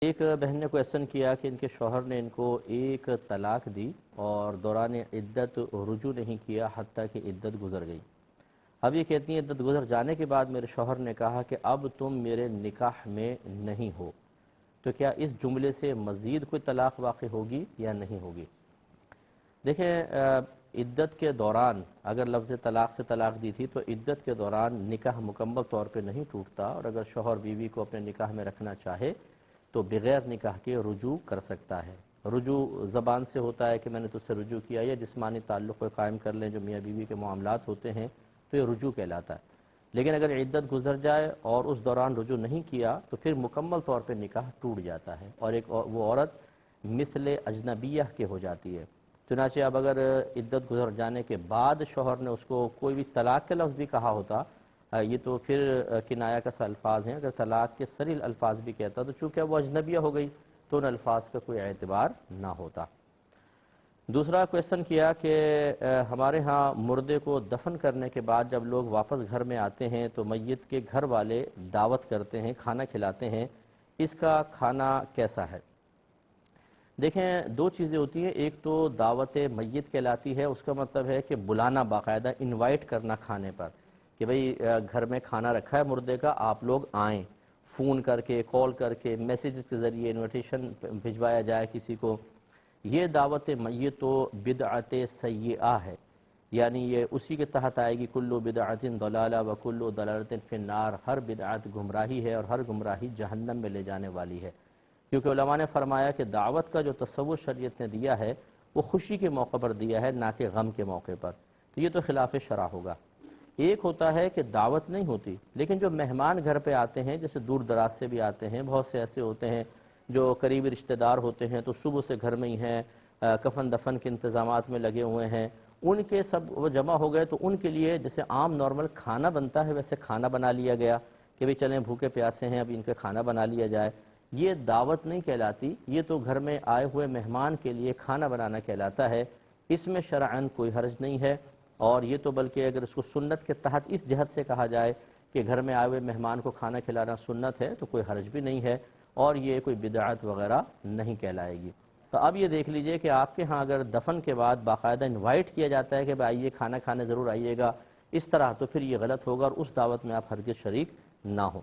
ایک بہن نے کویسچن کیا کہ ان کے شوہر نے ان کو ایک طلاق دی اور دوران عدت رجوع نہیں کیا حتیٰ کہ عدت گزر گئی۔ اب یہ کہتی ہیں عدت گزر جانے کے بعد میرے شوہر نے کہا کہ اب تم میرے نکاح میں نہیں ہو، تو کیا اس جملے سے مزید کوئی طلاق واقع ہوگی یا نہیں ہوگی؟ دیکھیں، عدت کے دوران اگر لفظ طلاق سے طلاق دی تھی تو عدت کے دوران نکاح مکمل طور پہ نہیں ٹوٹتا، اور اگر شوہر بیوی کو اپنے نکاح میں رکھنا چاہے تو بغیر نکاح کے رجوع کر سکتا ہے۔ رجوع زبان سے ہوتا ہے کہ میں نے تجھ سے رجوع کیا، یا جسمانی تعلق کو قائم کر لیں جو میاں بیوی کے معاملات ہوتے ہیں تو یہ رجوع کہلاتا ہے۔ لیکن اگر عدت گزر جائے اور اس دوران رجوع نہیں کیا تو پھر مکمل طور پہ نکاح ٹوٹ جاتا ہے، اور وہ عورت مثل اجنبیہ کے ہو جاتی ہے۔ چنانچہ اب اگر عدت گزر جانے کے بعد شوہر نے اس کو کوئی بھی طلاق کا لفظ بھی کہا ہوتا، یہ تو پھر کنایہ کا الفاظ ہیں، اگر طلاق کے صریح الفاظ بھی کہتا تو چونکہ وہ اجنبیہ ہو گئی تو ان الفاظ کا کوئی اعتبار نہ ہوتا۔ دوسرا کویسچن کیا کہ ہمارے ہاں مردے کو دفن کرنے کے بعد جب لوگ واپس گھر میں آتے ہیں تو میت کے گھر والے دعوت کرتے ہیں، کھانا کھلاتے ہیں، اس کا کھانا کیسا ہے؟ دیکھیں، دو چیزیں ہوتی ہیں، ایک تو دعوت میت کہلاتی ہے، اس کا مطلب ہے کہ بلانا، باقاعدہ انوائٹ کرنا کھانے پر، کہ بھئی گھر میں کھانا رکھا ہے مردے کا، آپ لوگ آئیں، فون کر کے، کال کر کے، میسیجز کے ذریعے انویٹیشن بھجوایا جائے کسی کو۔ یہ دعوت میت و بدعت سیئہ ہے، یعنی یہ اسی کے تحت آئے گی، کل بدعت ضلالہ و کل ضلالۃ فی النار، ہر بدعت گمراہی ہے اور ہر گمراہی جہنم میں لے جانے والی ہے۔ کیونکہ علماء نے فرمایا کہ دعوت کا جو تصور شریعت نے دیا ہے وہ خوشی کے موقع پر دیا ہے، نہ کہ غم کے موقع پر، تو یہ تو خلاف شرع ہوگا۔ ایک ہوتا ہے کہ دعوت نہیں ہوتی، لیکن جو مہمان گھر پہ آتے ہیں، جیسے دور دراز سے بھی آتے ہیں، بہت سے ایسے ہوتے ہیں جو قریبی رشتہ دار ہوتے ہیں تو صبح سے گھر میں ہی ہیں، کفن دفن کے انتظامات میں لگے ہوئے ہیں، ان کے سب وہ جمع ہو گئے تو ان کے لیے جیسے عام نارمل کھانا بنتا ہے ویسے کھانا بنا لیا گیا کہ بھئی چلیں بھوکے پیاسے ہیں، اب ان کا کھانا بنا لیا جائے۔ یہ دعوت نہیں کہلاتی، یہ تو گھر میں آئے ہوئے مہمان کے لیے کھانا بنانا کہلاتا ہے، اس میں شرعاً کوئی حرج نہیں ہے، اور یہ تو بلکہ اگر اس کو سنت کے تحت اس جہت سے کہا جائے کہ گھر میں آئے ہوئے مہمان کو کھانا کھلانا سنت ہے تو کوئی حرج بھی نہیں ہے، اور یہ کوئی بدعت وغیرہ نہیں کہلائے گی۔ تو اب یہ دیکھ لیجئے کہ آپ کے ہاں اگر دفن کے بعد باقاعدہ انوائٹ کیا جاتا ہے کہ بھائی آئیے کھانا کھانے ضرور آئیے گا، اس طرح تو پھر یہ غلط ہوگا اور اس دعوت میں آپ ہرگز شریک نہ ہوں۔